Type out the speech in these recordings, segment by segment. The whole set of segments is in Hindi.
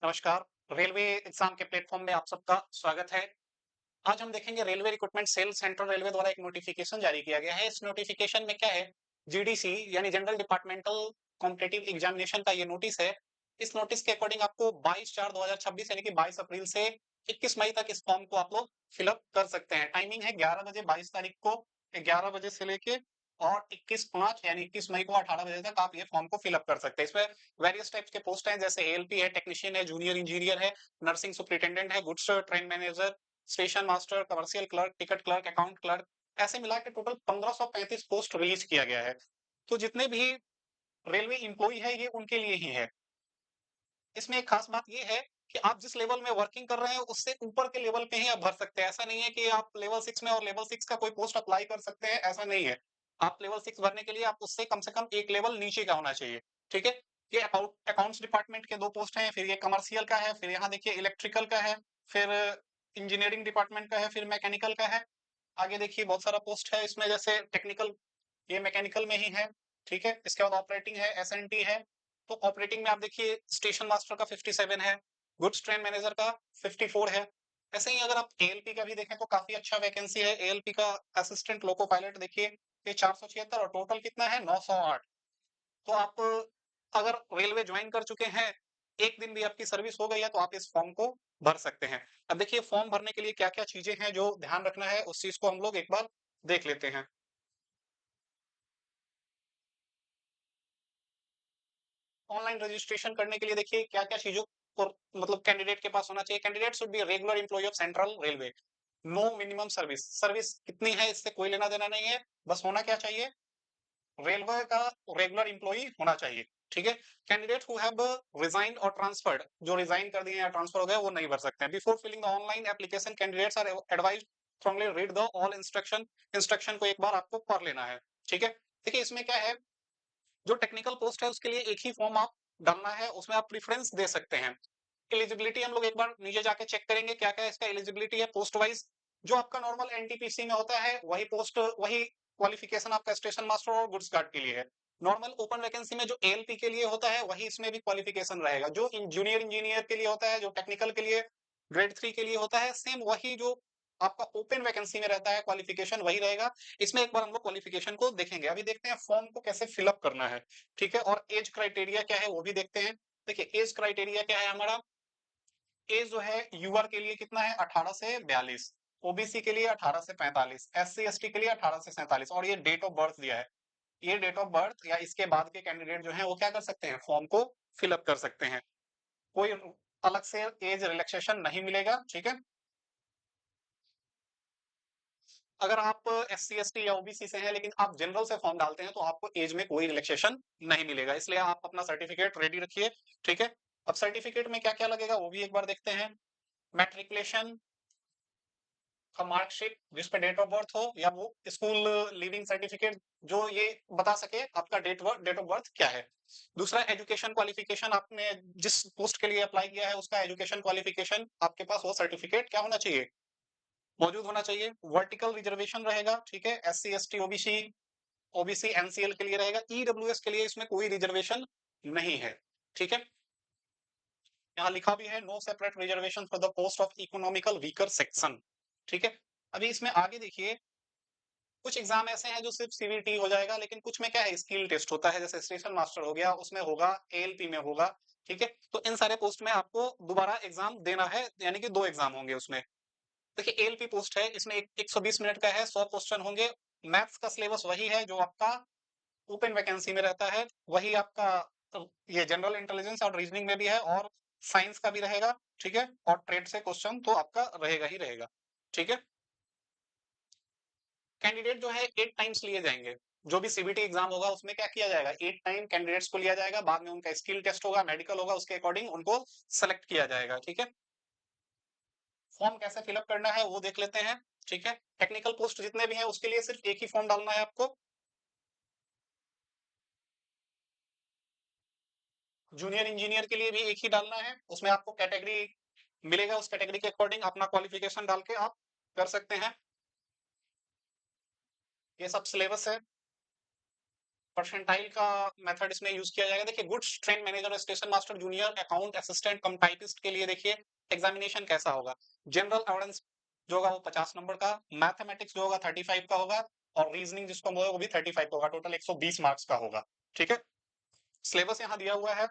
नमस्कार। रेलवे एग्जाम के प्लेटफॉर्म में आप सबका स्वागत है। आज हम देखेंगे railway recruitment cell central railway द्वारा एक नोटिफिकेशन जारी किया गया है। इस नोटिफिकेशन में क्या है, जीडीसी यानी जनरल डिपार्टमेंटल कॉम्पिटिटिव एग्जामिनेशन का ये नोटिस है। इस नोटिस के अकॉर्डिंग आपको 22/4/2026 यानी कि 22 अप्रैल से 21 मई तक इस फॉर्म को आप लोग फिलअप कर सकते हैं। टाइमिंग है 11 बजे 22 तारीख को 11 बजे से लेके और 21/5 यानी 21 मई को 18 बजे तक आप ये फॉर्म को फिलअप कर सकते हैं। इसमें वेरियस टाइप्स के पोस्ट हैं, जैसे एएलपी है, टेक्नीशियन है, जूनियर इंजीनियर है, नर्सिंग सुपरिटेंडेंट है, goods train manager, station master, commercial clerk, ticket clerk, account clerk, ऐसे मिला के टोटल 1535 पोस्ट रिलीज किया गया है। तो जितने भी रेलवे एम्प्लॉई है ये उनके लिए ही है। इसमें एक खास बात ये है कि आप जिस लेवल में वर्किंग कर रहे हैं उससे ऊपर के लेवल पे ही आप भर सकते हैं। ऐसा नहीं है कि आप लेवल 6 में और लेवल 6 का कोई पोस्ट अप्लाई कर सकते हैं, ऐसा नहीं है। आप लेवल 6 भरने के लिए आप उससे कम से कम एक लेवल नीचे का होना चाहिए। ठीक है? ये अकाउंट्स डिपार्टमेंट के 2 पोस्ट हैं, फिर ये कमर्शियल का है, फिर यहाँ देखिए इलेक्ट्रिकल का है, फिर इंजीनियरिंग डिपार्टमेंट का है, फिर मैकेनिकल का है। आगे देखिए बहुत सारा पोस्ट है इसमें, जैसे टेक्निकल, ये मैकेनिकल में ही है। ठीक है? इसके बाद ऑपरेटिंग है, एसएनटी है। तो ऑपरेटिंग में आप देखिए स्टेशन मास्टर का 57 है, गुड्स ट्रेन मैनेजर का 54 है। ऐसे ही अगर आप एएलपी का भी देखें तो काफी अच्छा वैकेंसी है। एएलपी का असिस्टेंट लोको पायलट देखिए, ये 476 और टोटल कितना है 908। तो आप अगर रेलवे ज्वाइन कर चुके हैं, एक दिन भी आपकी सर्विस हो गई है, तो आप इस फॉर्म को भर सकते हैं। अब देखिए फॉर्म भरने के लिए क्या क्या चीजें हैं जो ध्यान रखना है, उस चीज को हम लोग एक बार देख लेते हैं। ऑनलाइन रजिस्ट्रेशन करने के लिए देखिए क्या-क्या चीज़ों को मतलब कैंडिडेट के पास होना चाहिए। Candidate should be a regular employee of central railway. No minimum service. Service कितनी है इससे कोई लेना-देना नहीं है। बस होना क्या चाहिए? रेलवे का रेगुलर एम्प्लॉयी होना चाहिए। ठीक है? कैंडिडेट हू हैव रिजाइन्ड और ट्रांसफर्ड, जो रिजाइन कर दिए या ट्रांसफर हो गए वो नहीं भर सकते हैं। Before filling the online application candidates are advised strongly read the all instruction. Instruction को एक बार आपको पढ़ लेना है। ठीक है? देखिए इसमें क्या है, जो टेक्निकल पोस्ट है उसके लिए एक ही फॉर्म आप डालना है, उसमें आप प्रेफरेंस दे सकते हैं। एलिजिबिलिटी हम लोग एक बार नीचे जाके चेक करेंगे क्या क्या इसका एलिजिबिलिटी है पोस्ट वाइज। जो आपका नॉर्मल एनटीपीसी में होता है वही पोस्ट, वही क्वालिफिकेशन आपका स्टेशन मास्टर और गुड्स गार्ड के लिए है। नॉर्मल ओपन वैकेंसी में जो एएलपी के लिए होता है वही इसमें भी क्वालिफिकेशन रहेगा। जो जूनियर इंजीनियर के लिए होता है, जो टेक्निकल के लिए ग्रेड 3 के लिए होता है, सेम वही जो आपका ओपन वैकेंसी में रहता है क्वालिफिकेशन वही रहेगा। इसमें एक बार हम लोग क्वालिफिकेशन को देखेंगे। अभी देखते हैं फॉर्म को कैसे फिलअप करना है। ठीक है? और एज क्राइटेरिया क्या है वो भी देखते हैं। देखिए एज क्राइटेरिया क्या है हमारा, एज जो है यूआर के लिए कितना है 18 से 42, ओबीसी के लिए 18 से 45, एससी एसटी के लिए 18 से 47, और ये डेट ऑफ बर्थ दिया है। ये डेट ऑफ बर्थ या इसके बाद के कैंडिडेट जो है वो क्या कर सकते हैं, फॉर्म को फिलअप कर सकते हैं। कोई अलग से एज रिलैक्सेशन नहीं मिलेगा। ठीक है? अगर आप एस सी एस टी या ओबीसी से हैं लेकिन आप जनरल से फॉर्म डालते हैं तो आपको एज में कोई रिलैक्सेशन नहीं मिलेगा, इसलिए आप अपना सर्टिफिकेट रेडी रखिए। ठीक है? अब सर्टिफिकेट में क्या क्या लगेगा वो भी एक बार देखते हैं। मैट्रिकुलेशन का मार्कशीट जिसपे डेट ऑफ बर्थ हो, या वो स्कूल लीविंग सर्टिफिकेट जो ये बता सके आपका डेट ऑफ बर्थ क्या है। दूसरा एजुकेशन क्वालिफिकेशन, आपने जिस पोस्ट के लिए अप्लाई किया है उसका एजुकेशन क्वालिफिकेशन आपके पास वो सर्टिफिकेट क्या होना चाहिए, मौजूद होना चाहिए। वर्टिकल रिजर्वेशन रहेगा। ठीक है? S C S T OBC, OBC NCL के लिए रहेगा। ईडब्ल्यूएस के लिए इसमें कोई रिजर्वेशन नहीं है। ठीक है? यहाँ लिखा भी है no separate reservation for the post of economical weaker section. ठीक है? अभी इसमें आगे देखिए, कुछ एग्जाम ऐसे हैं जो सिर्फ सीवीटी हो जाएगा, लेकिन कुछ में क्या है स्किल टेस्ट होता है, जैसे स्टेशन मास्टर हो गया उसमें होगा, एएलपी में होगा। ठीक है? तो इन सारे पोस्ट में आपको दोबारा एग्जाम देना है, यानी कि 2 एग्जाम होंगे उसमें। देखिए एएलपी पोस्ट है, इसमें 120 मिनट का है, 100 क्वेश्चन होंगे। मैथ्स का सिलेबस वही है जो आपका ओपन वैकेंसी में रहता है, वही आपका ये जनरल इंटेलिजेंस और रीजनिंग में भी है, और साइंस का भी रहेगा। ठीक है? और ट्रेड से क्वेश्चन तो आपका रहेगा ही रहेगा। ठीक है? कैंडिडेट जो है 8 टाइम्स लिए जाएंगे। जो भी सीबीटी एग्जाम होगा उसमें क्या किया जाएगा, 8 टाइम कैंडिडेट्स को लिया जाएगा, बाद में उनका स्किल टेस्ट होगा, मेडिकल होगा, उसके अकॉर्डिंग उनको सेलेक्ट किया जाएगा। ठीक है? फॉर्म कैसे फिलअप करना है वो देख लेते हैं। ठीक है? टेक्निकल पोस्ट जितने भी हैं उसके लिए सिर्फ एक ही फॉर्म डालना है आपको। जूनियर इंजीनियर के लिए भी एक ही डालना है, उसमें आपको कैटेगरी मिलेगा, उस कैटेगरी के अकॉर्डिंग अपना क्वालिफिकेशन डाल के आप कर सकते हैं। ये सब सिलेबस है। परसेंटाइल का मेथड इसमें यूज किया जाएगा। देखिए goods train manager, station master, junior account assistant कम टाइपिस्ट के लिए देखिए एग्जामिनेशन कैसा होगा। जनरल अवेयरेंस जो होगा वो 50 नंबर का, मैथमेटिक्स जो होगा 35 का होगा, और रीजनिंग जिसको हम बोले वो भी 35 का होगा, टोटल 120 मार्क्स का होगा। ठीक है, सिलेबस यहाँ दिया हुआ है,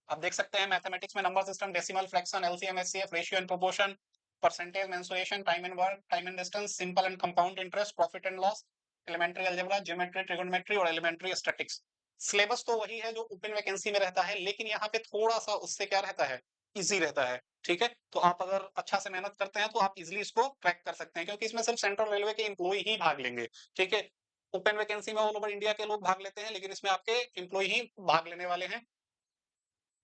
आप देख सकते हैं। मैथमेटिक्स में number system, decimal, fraction, LCM, HCF, ratio and proportion, percentage, mensuration, time and work, time and distance, simple and compound interest, profit and loss, elementary algebra, geometry, trigonometry और एलिमेंट्री स्टैटिक्स। सिलेबस तो वही है जो ओपन वैकेंसी में रहता है, लेकिन यहाँ पे थोड़ा सा उससे क्या रहता है, इजी रहता है। ठीक है, तो आप अगर अच्छा से मेहनत करते हैं तो आप इजिली इसको क्रैक कर सकते हैं, क्योंकि इसमें सिर्फ सेंट्रल रेलवे के एम्प्लॉय ही भाग लेंगे। ठीक है, ओपन वैकेंसी में ऑल ओवर इंडिया के लोग भाग लेते हैं, लेकिन इसमें आपके एम्प्लॉय ही भाग लेने वाले हैं।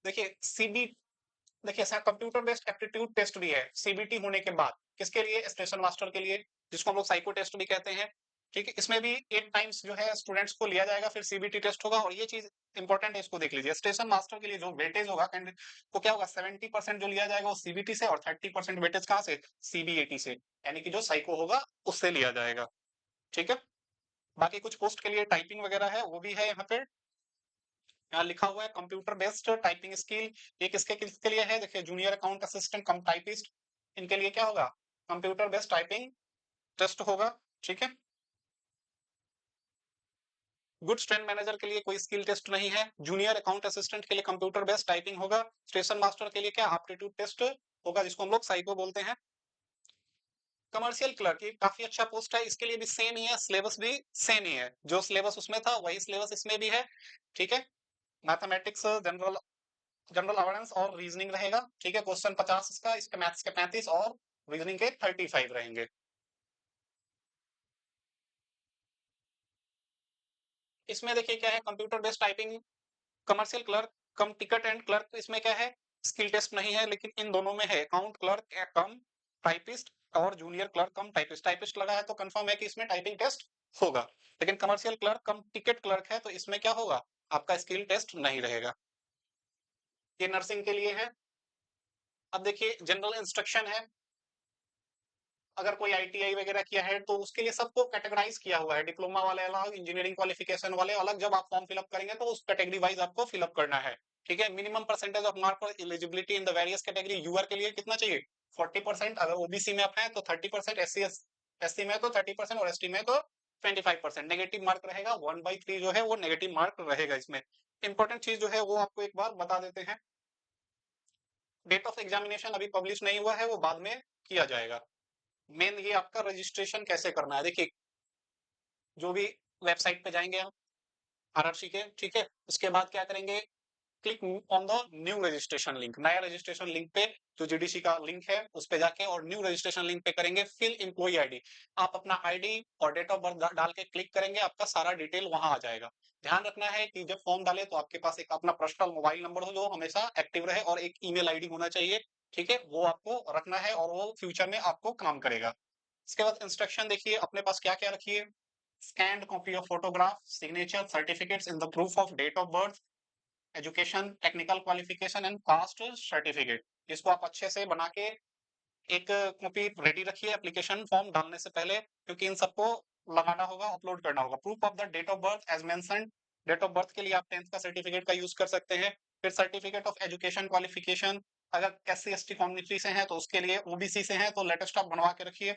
देखिए सीबी, देखिए sir computer based aptitude test भी है सीबीटी होने के बाद, किसके लिए, स्टेशन मास्टर के लिए, जिसको हम लोग साइको टेस्ट भी कहते हैं। ठीक है, इसमें भी 8 टाइम्स जो है स्टूडेंट्स को लिया जाएगा, फिर सीबीटी टेस्ट होगा। और ये चीज इंपॉर्टेंट है, इसको देख लीजिए, स्टेशन मास्टर के लिए जो वेटेज होगा कैंडिडेट को क्या होगा, 70% जो लिया जाएगा वो सीबीटी से, और 30% वेटेज कहाँ से, सीबीएटी से, यानी कि जो साइको होगा उससे लिया जाएगा। ठीक है, बाकी कुछ पोस्ट के लिए टाइपिंग वगैरह है वो भी है यहाँ पे। यहाँ लिखा हुआ है कंप्यूटर बेस्ड टाइपिंग स्किल, ये किसके किसके लिए है, देखिए जूनियर अकाउंट असिस्टेंट कम टाइपिस्ट, इनके लिए क्या होगा, कंप्यूटर बेस्ड टाइपिंग टेस्ट होगा। ठीक है, गुड स्ट्रेंथ मैनेजर के लिए कोई स्किल टेस्ट नहीं है, जूनियर अकाउंट असिस्टेंट के लिए कंप्यूटर बेस्ड टाइपिंग होगा, स्टेशन मास्टर के लिए क्या, एप्टीट्यूड टेस्ट होगा, जिसको हम लोग साइको बोलते हैं। कमर्शियल क्लर्क ये काफी अच्छा पोस्ट है, इसके लिए भी सेम ही है, सिलेबस भी सेम ही है, जो सिलेबस उसमें था वही सिलेबस इसमें भी है। ठीक है, मैथमेटिक्स, जनरल जनरल अवेयरेंस और रीजनिंग रहेगा। ठीक है, क्वेश्चन 50 इसका, इसके मैथ्स के 35 और रीजनिंग के 35 रहेंगे। इसमें देखिए क्या है, computer based typing, commercial clerk come ticket and clerk, इसमें क्या है, स्किल टेस्ट नहीं है, लेकिन इन दोनों में है, अकाउंट क्लर्क कम टाइपिस्ट और जूनियर क्लर्क कम टाइपिस्ट। टाइपिस्ट लगा है तो कंफर्म है कि इसमें टाइपिंग टेस्ट होगा, लेकिन कमर्शियल क्लर्क कम टिकट क्लर्क है तो इसमें क्या होगा, आपका स्किल टेस्ट नहीं रहेगा। ये नर्सिंग के लिए है। अब देखिए जनरल इंस्ट्रक्शन है, अगर कोई आईटीआई वगैरह किया है तो उसके लिए सबको कैटेगराइज किया हुआ है, डिप्लोमा वाले अलग, इंजीनियरिंग क्वालिफिकेशन वाले अलग, जब आप फॉर्म फिलअप करेंगे तो उस कैटेगरी वाइज आपको फिलअप करना है। ठीक है, minimum percentage of mark for eligibility in the various category, UR के लिए कितना चाहिए, 40%, अगर ओबीसी में आप हैं तो 30%, एससी में तो 30% और एसटी में तो 25%। नेगेटिव मार्क रहेगा, 1/3 जो है वो नेगेटिव मार्क रहेगा इसमें। इंपॉर्टेंट चीज जो है वो आपको एक बार बता देते हैं, डेट ऑफ एग्जामिनेशन अभी पब्लिश नहीं हुआ है, वो बाद में किया जाएगा। मेन ये आपका रजिस्ट्रेशन कैसे करना है, देखिए जो भी वेबसाइट पे जाएंगे हम आरआरसी के, ठीक है, उसके बाद क्या करेंगे, click on the new registration link, नया रजिस्ट्रेशन लिंक पे, जो जीडीसी का लिंक है उस पे जाके और न्यू रजिस्ट्रेशन लिंक पे करेंगे, फिल एम्प्लॉय आईडी, आप अपना आईडी और डेट ऑफ बर्थ डाल के क्लिक करेंगे, आपका सारा डिटेल वहां आ जाएगा। ध्यान रखना है कि जब फॉर्म डाले तो आपके पास एक अपना पर्सनल मोबाइल नंबर हो जो हमेशा एक्टिव रहे, और एक ईमेल आईडी होना चाहिए। ठीक है, वो आपको रखना है और वो फ्यूचर में आपको काम करेगा। इसके बाद इंस्ट्रक्शन देखिए अपने पास क्या क्या रखिए, scanned copy of photograph, signature, certificates in the proof of date of birth, education, technical qualification and caste certificate, इसको आप अच्छे से बना के एक कॉपी रेडी रखिए एप्लीकेशन फॉर्म डालने से पहले, क्योंकि इन सबको लगाना होगा, अपलोड करना होगा। Proof of the date of birth age mentioned, date of birth के लिए आप 10th का सर्टिफिकेट का यूज कर सकते हैं। फिर सर्टिफिकेट ऑफ एजुकेशन क्वालिफिकेशन, अगर एससी एसटी कम्युनिटी से हैं तो उसके लिए, ओबीसी से हैं तो लेटेस्ट आप बनवा के रखिए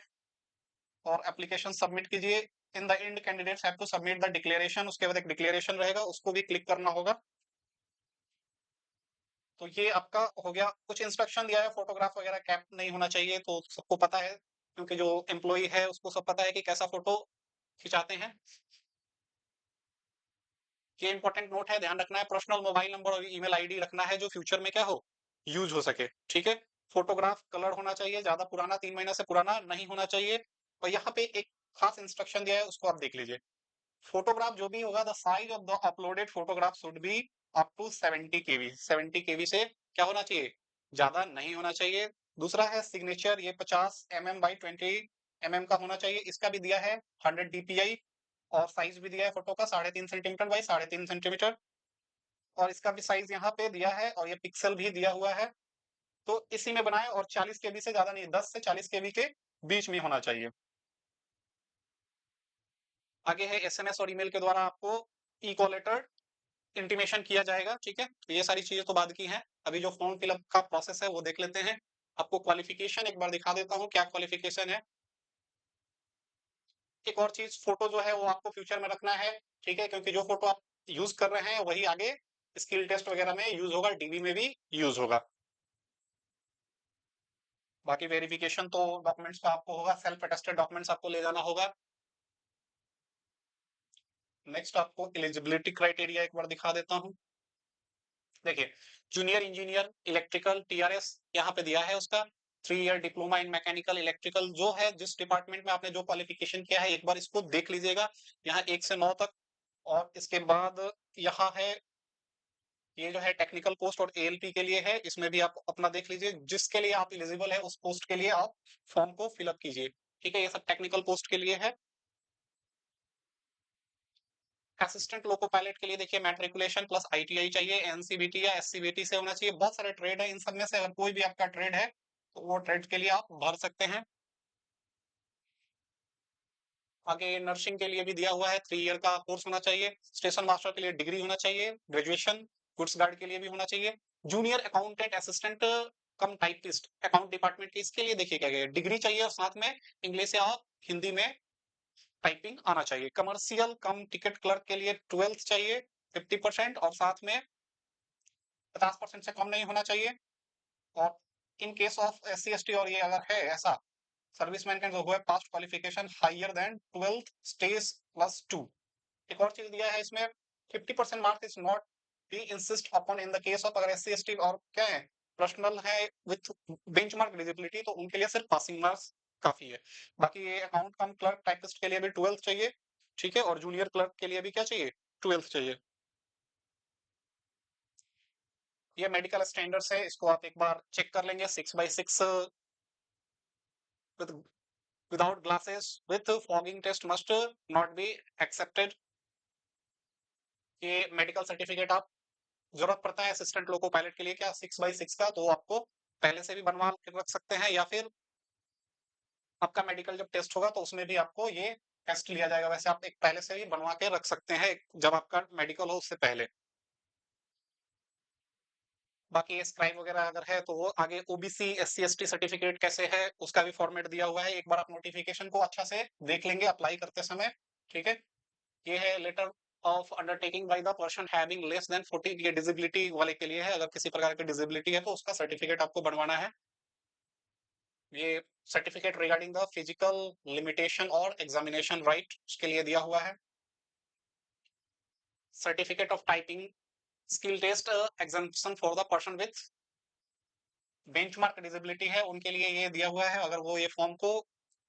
और एप्लीकेशन सबमिट कीजिए। In the end candidates have to submit the declaration, उसके बाद एक डिक्लेरेशन रहेगा उसको भी क्लिक करना होगा। तो ये आपका हो गया, कुछ इंस्ट्रक्शन दिया है, फोटोग्राफ वगैरह कैप नहीं होना चाहिए, तो सबको पता है, क्योंकि जो एम्प्लॉय है उसको सब पता है कि कैसा फोटो खिंचाते हैं। ये इंपॉर्टेंट नोट है, ध्यान रखना है, पर्सनल मोबाइल नंबर और ईमेल आईडी रखना है जो फ्यूचर में क्या हो, यूज हो सके। ठीक है, फोटोग्राफ कलर होना चाहिए, ज्यादा पुराना 3 महीने से पुराना नहीं होना चाहिए। और यहाँ पे एक खास इंस्ट्रक्शन दिया है, उसको आप देख लीजिए। फोटोग्राफ जो भी होगा, the size of the uploaded photograph should be up to 70 KB, 70 KB से क्या होना चाहिए, ज्यादा नहीं होना चाहिए। दूसरा है सिग्नेचर, ये 50 mm बाई 20 mm का होना चाहिए, इसका भी दिया है 100 dpi, और साइज भी दिया है फोटो का 3.5 सेंटीमीटर बाई 3.5 सेंटीमीटर, और इसका भी साइज यहाँ पे दिया है, और ये पिक्सल भी दिया हुआ है। तो इसी में बनाए, और 40 केबी से ज्यादा नहीं, 10 से 40 केबी के बीच में होना चाहिए। आगे है एसएमएस और ईमेल के द्वारा आपको ई कॉल लेटर इंटीमेशन किया जाएगा, ठीक है। तो ये सारी चीजें तो बाद की हैं, अभी जो फॉर्म फिलअप का प्रोसेस है वो देख लेते हैं। आपको क्वालिफिकेशन एक बार दिखा देता हूँ, क्या क्वालिफिकेशन है। एक और चीज, फोटो जो है वो आपको फ्यूचर में रखना है, ठीक है, क्योंकि जो फोटो आप यूज कर रहे हैं वही आगे स्किल टेस्ट वगैरह में यूज होगा, डीबी में भी यूज होगा। बाकी वेरिफिकेशन तो डॉक्यूमेंट्स का आपको होगा, सेल्फ अटेस्टेड डॉक्यूमेंट्स आपको ले जाना होगा। नेक्स्ट आपको एलिजिबिलिटी क्राइटेरिया एक बार दिखा देता हूँ। देखिए, जूनियर इंजीनियर इलेक्ट्रिकल टीआरएस यहाँ पे दिया है उसका, 3 year diploma in mechanical electrical, जो है जिस डिपार्टमेंट में आपने जो क्वालिफिकेशन किया है एक बार इसको देख लीजिएगा, यहाँ 1 से 9 तक। और इसके बाद यहाँ है, ये जो है टेक्निकल पोस्ट और एएलपी के लिए है, इसमें भी आप अपना देख लीजिए, जिसके लिए आप एलिजिबल है उस पोस्ट के लिए आप फॉर्म को फिलअप कीजिए, ठीक है। ये सब टेक्निकल पोस्ट के लिए है। असिस्टेंट लोको पायलट के लिए देखिए, मैट्रिकुलेशन प्लस आईटीआई चाहिए, एनसीबीटी या एससीबीटी से होना चाहिए। बहुत सारे ट्रेड है, इन सब में से अगर कोई भी आपका ट्रेड है तो वो ट्रेड के लिए आप भर सकते हैं। आगे नर्सिंग के लिए भी दिया हुआ है, 3 ईयर का कोर्स होना चाहिए। स्टेशन मास्टर के लिए डिग्री होना चाहिए, ग्रेजुएशन। गुड्स गार्ड के लिए भी होना चाहिए। जूनियर अकाउंटेंट असिस्टेंट कम टाइपिस्ट अकाउंट डिपार्टमेंट के, इसके लिए देखिए क्या डिग्री चाहिए और साथ में इंग्लिश या हिंदी में टाइपिंग आना चाहिए। कमर्शियल कम टिकट क्लर्क के लिए 12th चाहिए 50%, और साथ में 50% से कम नहीं होना चाहिए। और in case of SC ST और ये अगर है ऐसा, serviceman can who have passed qualification higher than 12th stage +2। एक और चीज दिया है इसमें, 50% marks is not be insist upon in the case of, अगर SC ST और क्या है पर्सनल है विथ बेंचमार्क डिसेबिलिटी, तो उनके लिए सिर्फ पासिंग मार्क्स काफी है। बाकी ये अकाउंट कम क्लर्क टाइपिस्ट के लिए भी 12th चाहिए, ठीक है, और जूनियर क्लर्क के लिए भी क्या चाहिए, 12th चाहिए। ये मेडिकल स्टैंडर्ड्स है, इसको आप एक बार चेक कर लेंगे। 6x6 with without glasses with fogging test must not be accepted। ये मेडिकल सर्टिफिकेट आप जरूरत पड़ता है असिस्टेंट लोको पायलट के लिए क्या, 6x6 का, तो आपको पहले से भी बनवा के रख सकते हैं, या फिर आपका मेडिकल जब टेस्ट होगा तो उसमें भी आपको ये टेस्ट लिया जाएगा। वैसे आप एक पहले से भी बनवा के रख सकते हैं जब आपका मेडिकल हो उससे पहले। बाकी ये स्क्राइब वगैरह अगर है तो वो आगे ओबीसी SC ST सर्टिफिकेट कैसे है उसका भी फॉर्मेट दिया हुआ है, एक बार आप नोटिफिकेशन को अच्छा से देख लेंगे अप्लाई करते समय, ठीक है। ये है letter of undertaking by the person having less than 40, ये डिसेबिलिटी वाले के लिए है, अगर किसी प्रकार की डिसेबिलिटी है तो उसका सर्टिफिकेट आपको बनवाना है। ये certificate regarding the physical limitation और एग्जामिनेशन राइट उसके लिए दिया हुआ है। Certificate of typing skill test examination for the person with benchmark disability है उनके लिए ये दिया हुआ है। अगर वो ये फॉर्म को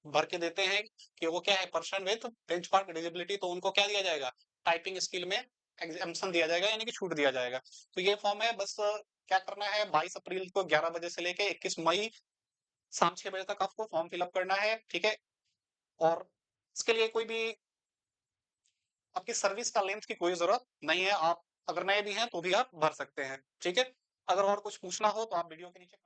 भर के देते हैं कि वो क्या है पर्सन विथ बेंचमार्क डिसेबिलिटी, तो उनको क्या दिया जाएगा, टाइपिंग स्किल में एग्जामिनेशन दिया जाएगा, यानी कि छूट दिया जाएगा। तो ये फॉर्म है, बस क्या करना है, 22 अप्रैल को 11 बजे से लेके 21 मई शाम 6 बजे तक आपको फॉर्म फिलअप करना है, ठीक है। और इसके लिए कोई भी आपकी सर्विस का लेंथ की कोई जरूरत नहीं है, आप अगर नए भी हैं तो भी आप भर सकते हैं, ठीक है। अगर और कुछ पूछना हो तो आप वीडियो के नीचे